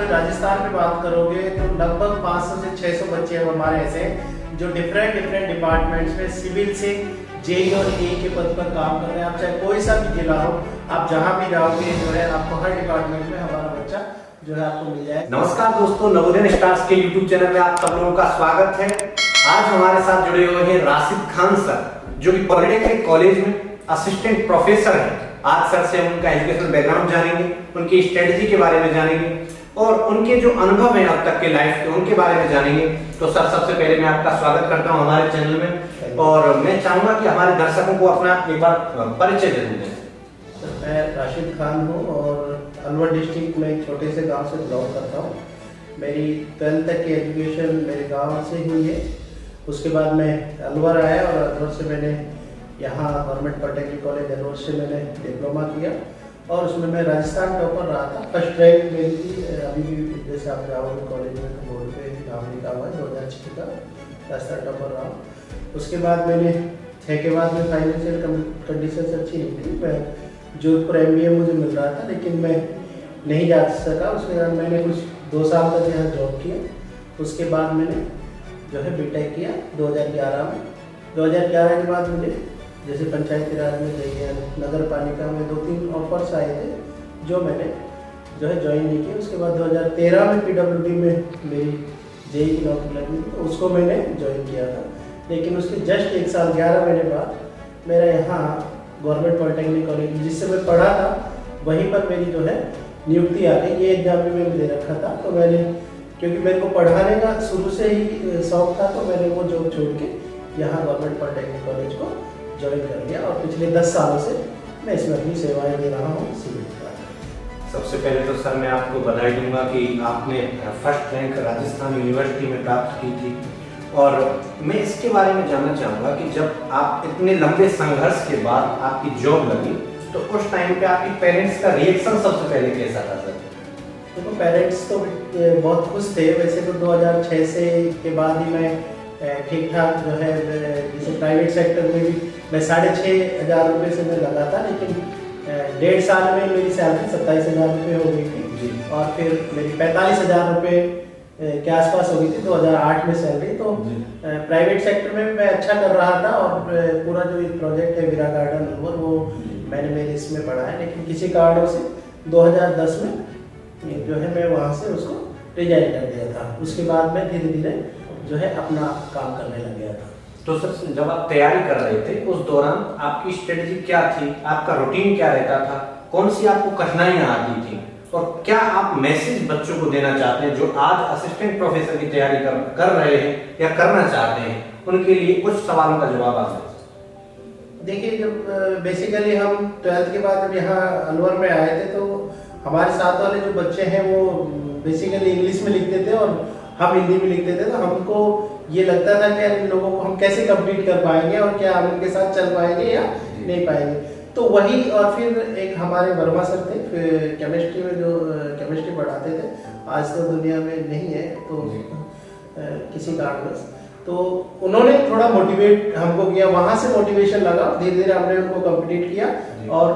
में राजस्थान में बात करोगे तो लगभग 500 से 600 बच्चे अब हमारे ऐसे हैं जो डिफरेंट डिपार्टमेंट्स में सिविल से जेई और ए के पद पर काम कर रहे हैं। आप चाहे कोई सा भी जिला हो, आप जहाँ भी जाओगे जो है आपको हर डिपार्टमेंट में हमारा बच्चा जो है आपको मिल जाए। नमस्कार दोस्तों, नवोदय स्टार्स के यूट्यूब चैनल में आप सब लोगों का स्वागत है। आज हमारे साथ जुड़े हुए हैं राशिद खान सर, जो कि पॉलिटेक्निक कॉलेज में असिस्टेंट प्रोफेसर है। आज सर से हम उनका एजुकेशनल बैकग्राउंड जानेंगे, उनकी स्ट्रेटजी के बारे में जानेंगे और उनके जो अनुभव हैं अब तक के लाइफ के उनके बारे में जानेंगे। तो सर, सबसे पहले मैं आपका स्वागत करता हूं हमारे चैनल में और मैं चाहूंगा कि हमारे दर्शकों को अपना एक बार परिचय दे दें। मैं राशिद खान हूँ और अलवर डिस्ट्रिक्ट में एक छोटे से गांव से बिलोंग करता हूँ। मेरी 12th तक की एजुकेशन मेरे गांव से हुई है। उसके बाद मैं अलवर आया और अलवर से मैंने यहाँ गवर्नमेंट पॉलिटेक्निक कॉलेज अलवर से मैंने डिप्लोमा किया और उसमें मैं राजस्थान टॉपर रहा था। फर्स्ट रैंक मेरी थी। अभी भी जैसे आप जाओगे कॉलेज में तो बोर्ड पे नाम लिखा हुआ है 2006 का राजस्थान टॉपर रहा। उसके बाद मैंने 6 के बाद में फाइनेंशियल कंडीशन अच्छी नहीं थी। मैं जोधपुर MBA मुझे मिल रहा था लेकिन मैं नहीं जा सका। उसके बाद मैंने कुछ 2 साल तक यहाँ जॉब किया। उसके बाद मैंने जो है बीटेक किया 2011 में। 2011 के बाद मुझे जैसे पंचायती राज में जाइए, नगर पालिका में 2-3 ऑफर्स आए थे जो मैंने जो है ज्वाइन नहीं किया। उसके बाद 2013 में PWD में मेरी जेई की नौकरी लगी तो उसको मैंने ज्वाइन किया था। लेकिन उसके जस्ट 1 साल 11 महीने बाद मेरा यहाँ गवर्नमेंट पॉलिटेक्निक कॉलेज जिससे मैं पढ़ा था वहीं पर मेरी जो है नियुक्ति आ गई। ये एग्जाम भी मैंने दे रखा था तो मैंने, क्योंकि मेरे को पढ़ाने का शुरू से ही शौक था, तो मैंने वो जॉब छोड़ के यहाँ गवर्नमेंट पॉलिटेक्निक कॉलेज को ज्वाइन कर लिया और पिछले 10 सालों से मैं इसमें अपनी सेवाएं दे रहा हूँ सिविल का। सबसे पहले तो सर मैं आपको बधाई दूंगा कि आपने फर्स्ट रैंक राजस्थान यूनिवर्सिटी में प्राप्त की थी। और मैं इसके बारे में जानना चाहूँगा कि जब आप इतने लंबे संघर्ष के बाद आपकी जॉब लगी तो उस टाइम पे आपके पेरेंट्स का रिएक्शन सबसे पहले कैसा था सर? देखो, पेरेंट्स तो बहुत खुश थे। वैसे तो 2006 से के बाद ही मैं ठीक ठाक जो है, जैसे प्राइवेट सेक्टर में भी मैं 6,500 रुपये से मैं लगा था, लेकिन 1.5 साल में मेरी सैलरी 27,000 रुपये हो गई थी और फिर मेरी 45,000 रुपये के आसपास हो गई थी 2008 में सैलरी। तो प्राइवेट सेक्टर में मैं अच्छा कर रहा था और पूरा जो ये प्रोजेक्ट है विरा गार्डन अलवर वो मैंने मेरे इसमें पढ़ा है। लेकिन किसी कारणों से 2010 में जो है मैं वहाँ से उसको रिजाइन कर दिया था। उसके बाद मैं धीरे धीरे जो है अपना काम करने लग गया था। तो सर, जब आप तैयारी कर रहे थे उस दौरान आपकी स्ट्रेटजी क्या थी, आपका रूटीन क्या रहता था, कौन सी आपको कठिनाइयाँ आती थी और क्या आप मैसेज बच्चों को देना चाहते हैं जो आज असिस्टेंट प्रोफेसर की तैयारी कर रहे हैं या करना चाहते हैं, उनके लिए कुछ सवालों का जवाब आप दें। देखिए, जब बेसिकली हम 12th के बाद जब यहाँ अलवर में आए थे तो हमारे साथ वाले जो बच्चे हैं वो बेसिकली इंग्लिश में लिखते थे और हम हिंदी में लिखते थे। तो हमको ये लगता था कि इन लोगों को हम कैसे कंप्लीट कर पाएंगे और क्या हम उनके साथ चल पाएंगे या नहीं पाएंगे। तो वही, और फिर एक हमारे वर्मा सर थे फिर केमिस्ट्री में जो केमिस्ट्री पढ़ाते थे, आज तो दुनिया में नहीं है तो किसी कारणवश, तो उन्होंने थोड़ा मोटिवेट हमको किया। वहाँ से मोटिवेशन लगा, धीरे धीरे हमने उनको कंप्लीट किया और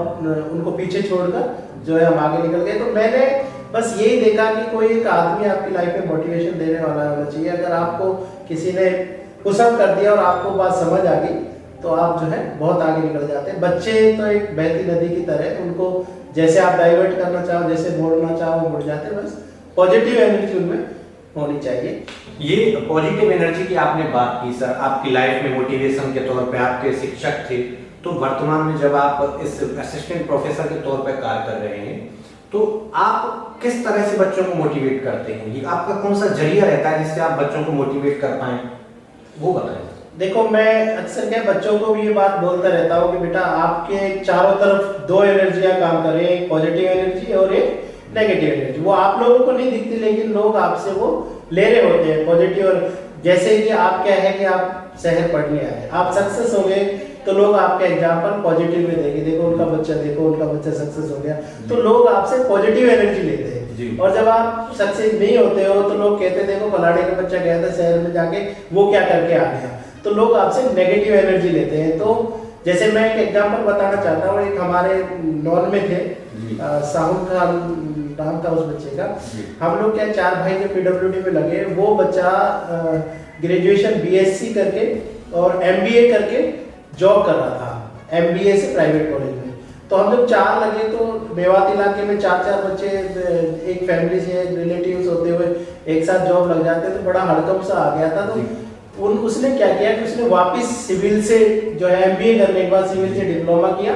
उनको पीछे छोड़कर जो है हम आगे निकल गए। तो मैंने बस यही देखा कि कोई एक आदमी आपकी लाइफ में मोटिवेशन देने वाला होना चाहिए। अगर आपको किसी ने पुशअप कर दिया और आपको बात समझ आ गई तो आप जो है बहुत आगे निकल जाते हैं। बच्चे तो एक बहती नदी की तरह, उनको जैसे आप डाइवर्ट करना चाहो, जैसे मोड़ना चाहो मुड़ जाते हैं। बस पॉजिटिव एनर्जी उनमें होनी चाहिए। ये पॉजिटिव एनर्जी की आपने बात की सर, आपकी लाइफ में मोटिवेशन के तौर पे आपके शिक्षक थे। तो वर्तमान में जब आप इस असिस्टेंट प्रोफेसर के तौर पे कार्य कर रहे हैं तो आप किस तरह से बच्चों को मोटिवेट करते हैं? ये आपका कौन सा जरिया रहता है जिससे आप बच्चों को मोटिवेट कर पाएं, वो बताएं। देखो, मैं अक्सर क्या बच्चों को भी ये बात बोलता रहता हूँ कि बेटा आपके चारों तरफ 2 एनर्जियाँ काम कर रही हैं, एक पॉजिटिव एनर्जी और एक नेगेटिव एनर्जी। वो आप लोगों को नहीं दिखती लेकिन लोग आपसे वो ले रहे होते हैं पॉजिटिव। और जैसे कि आप क्या है कि आप शहर पढ़ने आए, आप सक्सेस हो गए तो लोग आपके एग्जाम्पल पॉजिटिव में देंगे, देखो उनका बच्चा सक्सेस हो गया, तो लोग आपसे पॉजिटिव एनर्जी लेते हैं। और जब आप सक्सेस नहीं होते हो तो लोग कहते हैं देखो फलाने का बच्चा गया था शहर में जाके वो क्या करके आ गया, तो लोग आपसे नेगेटिव एनर्जी लेते हैं। तो जैसे मैं एक एग्जाम्पल बताना चाहता हूँ, एक हमारे नॉन में थे साहुल खान नाम था उस बच्चे का। हम लोग क्या 4 भाई जो PWD में लगे, वो बच्चा ग्रेजुएशन BSc करके और MBA करके जॉब कर रहा था MBA से प्राइवेट कॉलेज में। तो हम लोग 4 लगे, तो मेवात इलाके में 4-4 बच्चे एक फैमिली से रिलेटिव्स होते हुए एक साथ जॉब लग जाते, तो बड़ा हड़कंप सा आ गया था। तो उसने क्या किया कि उसने वापस सिविल से जो है MBA करने के बाद सिविल से डिप्लोमा किया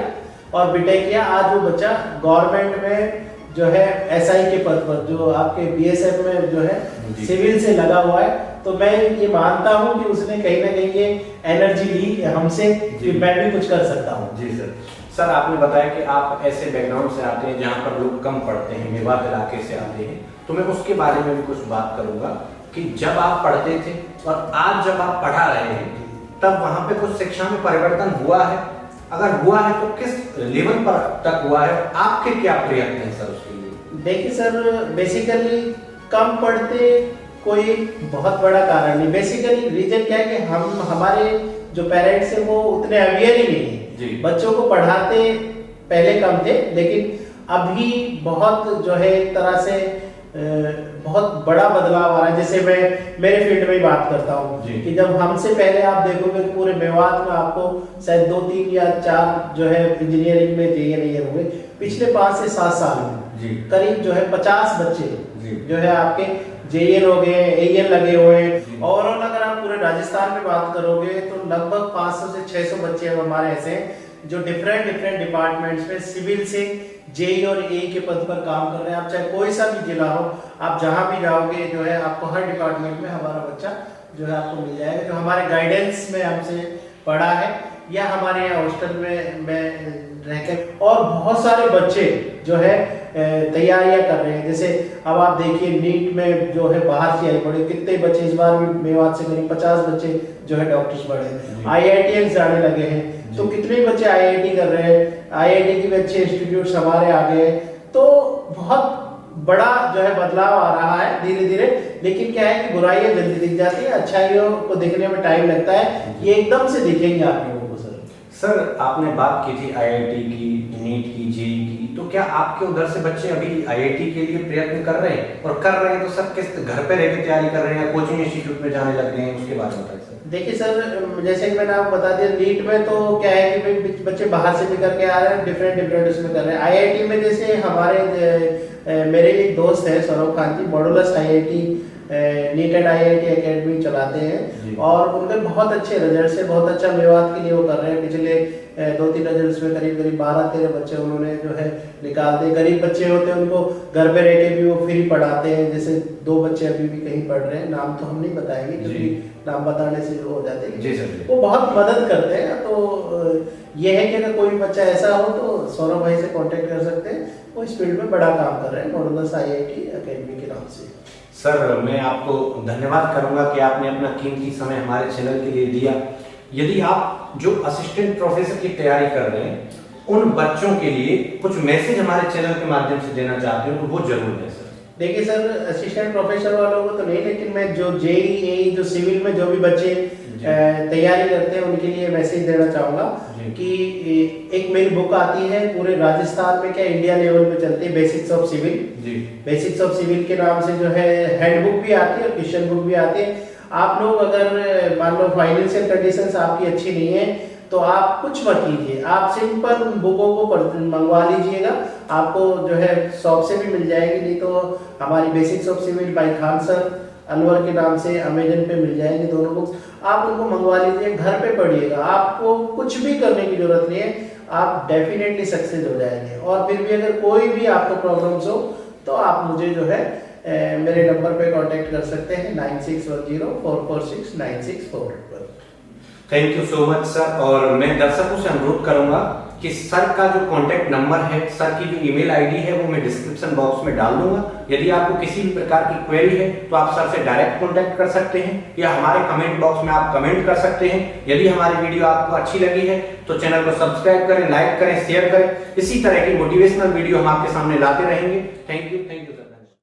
और बीटेक किया। आज वो बच्चा गवर्नमेंट में जो है SI के पद पर, जो आपके BSF में जो है सिविल से लगा हुआ है। तो मैं ये मानता हूँ कि उसने कहीं ना कहीं ये एनर्जी ली हमसे कि मैं भी कुछ कर सकता हूँ। जी सर, आपने बताया कि आप ऐसे बैकग्राउंड से आते हैं जहाँ पर लोग कम पढ़ते हैं, मेवात इलाके से आते हैं, तो मैं उसके बारे में भी कुछ बात करूंगा कि जब आप पढ़ते थे और आज जब आप पढ़ा रहे हैं, तब वहाँ पे कुछ शिक्षा में परिवर्तन हुआ है? अगर हुआ है तो किस लेवल पर तक हुआ है? आपके क्या प्रयत्न हैं सर उसके लिए? देखिए सर, बेसिकली कम पढ़ते कोई बहुत बड़ा कारण नहीं। बेसिकली रीजन क्या है कि हमारे जो पेरेंट्स हैं वो उतने अवेयर ही नहीं है। बच्चों को पढ़ाते पहले कम थे, लेकिन अभी बहुत जो है एक तरह से बहुत बड़ा बदलाव आ रहा है। जैसे मैं मेरे फील्ड में ही बात करता हूँ कि जब हमसे पहले आप देखोगे पूरे मेवात में आपको शायद 2, 3 या 4 जो है इंजीनियरिंग में JEE हुए। पिछले 5 से 7 साल में करीब जो है 50 बच्चे जो है आपके JEE हो गए, AEL लगे हुए हैं। ओवरऑल अगर आप पूरे राजस्थान में बात करोगे तो लगभग 500 से 600 बच्चे हमारे ऐसे हैं जो डिफरेंट डिपार्टमेंट्स में सिविल से JEE और AE के पद पर काम कर रहे हैं। आप चाहे कोई सा भी जिला हो, आप जहां भी जाओगे जो है आपको हर डिपार्टमेंट में हमारा बच्चा जो है आपको मिल जाएगा, जो हमारे गाइडेंस में हमसे पढ़ा है या हमारे यहाँ हॉस्टल में रहकर। और बहुत सारे बच्चे जो है तैयारियां कर रहे हैं। जैसे अब आप देखिए नीट में जो है बाहर से आई पड़े, कितने बच्चे इस बार भी मेवात से करीब 50 बच्चे जो है डॉक्टर्स पढ़े। IITians जाने लगे हैं, तो कितने बच्चे IIT कर रहे हैं। IIT के भी अच्छे इंस्टीट्यूट्स हमारे आ गए, तो बहुत बड़ा जो है बदलाव आ रहा है धीरे धीरे। लेकिन क्या है कि बुराइयां जल्दी दिख जाती है, अच्छाइयों को दिखने में टाइम लगता है। ये एकदम से दिखेंगे आप लोगों को। सर आपने बात की थी IIT की, नीट की, JEE की, तो क्या आपके उधर से बच्चे अभी IIT के लिए प्रयत्न कर रहे हैं? और कर रहे हैं तो सर किस घर पे रहकर तैयारी कर रहे हैं या कोचिंग इंस्टीट्यूट में जाने लग गए हैं? उसके बारे में बताइए सर। देखिए सर, जैसे कि मैंने आपको बता दिया, नीट में तो क्या है कि बच्चे बाहर से भी करके आ रहे हैं, डिफरेंट उसमें कर रहे हैं। IIT में जैसे हमारे मेरे एक दोस्त है Saurabh Khan ji, modulus IIT NEET and IIT academy चलाते हैं और उनके बहुत अच्छे रिजल्ट से बहुत अच्छा मेवात के लिए वो कर रहे हैं। पिछले 2-3 रिजल्ट्स में करीब 12-13 बच्चे उन्होंने जो है निकाल दिए। गरीब बच्चे होते हैं उनको घर पे रह के भी वो फ्री पढ़ाते हैं। जैसे 2 बच्चे अभी भी कहीं पढ़ रहे हैं, नाम तो हम नहीं बताएंगे क्योंकि नाम बताने से जो हो जाते हैं, वो बहुत मदद करते हैं। तो ये है कि अगर कोई बच्चा ऐसा हो तो सौरभ भाई से कांटेक्ट कर सकते हैं, वो इस फील्ड में बड़ा काम कर रहे हैं मॉडुलस IIT एकेडमी के नाम से। सर मैं आपको धन्यवाद करूंगा कि आपने अपना कीमती समय हमारे चैनल के लिए दिया। यदि आप जो असिस्टेंट प्रोफेसर की तैयारी कर रहे हैं, उन बच्चों के लिए कुछ मैसेज हमारे चैनल के माध्यम से देना चाहते हो तो वो जरूर दें सर। देखिए सर, असिस्टेंट प्रोफेसर वालों को तो नहीं, लेकिन मैं जो JEE AE जो सिविल में जो भी बच्चे तैयारी करते हैं उनके लिए मैसेज देना चाहूंगा कि एक मेरी बुक आती है पूरे राजस्थान में, क्या इंडिया लेवल पे चलती है, basics of civil. Basics of civil के नाम से जो है हैंडबुक भी आती है और क्वेश्चन बुक भी आती है। आप लोग अगर मान लो फाइनेंशियल कंडीशंस आपकी अच्छी नहीं है तो आप कुछ मत कीजिए, आप सिंपल उन बुकों को मंगवा लीजिएगा। आपको जो है शॉप से भी मिल जाएगी, नहीं तो हमारी basics of civil by Khan sir Alwar के नाम से अमेजन पे मिल जाएंगे दोनों बुक्स। आप उनको मंगवा लीजिए, घर पे पढ़िएगा, आपको कुछ भी करने की जरूरत नहीं है, आप डेफिनेटली सक्सेस हो जाएंगे। और फिर भी अगर कोई भी आपको प्रॉब्लम्स हो तो आप मुझे जो है मेरे नंबर पे कांटेक्ट कर सकते हैं 9610446964 पर। Thank you so much sir. और मैं दर्शकों से अनुरोध करूंगा कि सर का जो कांटेक्ट नंबर है, सर की जो ईमेल आईडी है वो मैं डिस्क्रिप्शन बॉक्स में डाल दूंगा। यदि आपको किसी भी प्रकार की क्वेरी है तो आप सर से डायरेक्ट कांटेक्ट कर सकते हैं या हमारे कमेंट बॉक्स में आप कमेंट कर सकते हैं। यदि हमारी वीडियो आपको अच्छी लगी है तो चैनल को सब्सक्राइब करें, लाइक करें, शेयर करें। इसी तरह की मोटिवेशनल वीडियो हम आपके सामने लाते रहेंगे। Thank you sir.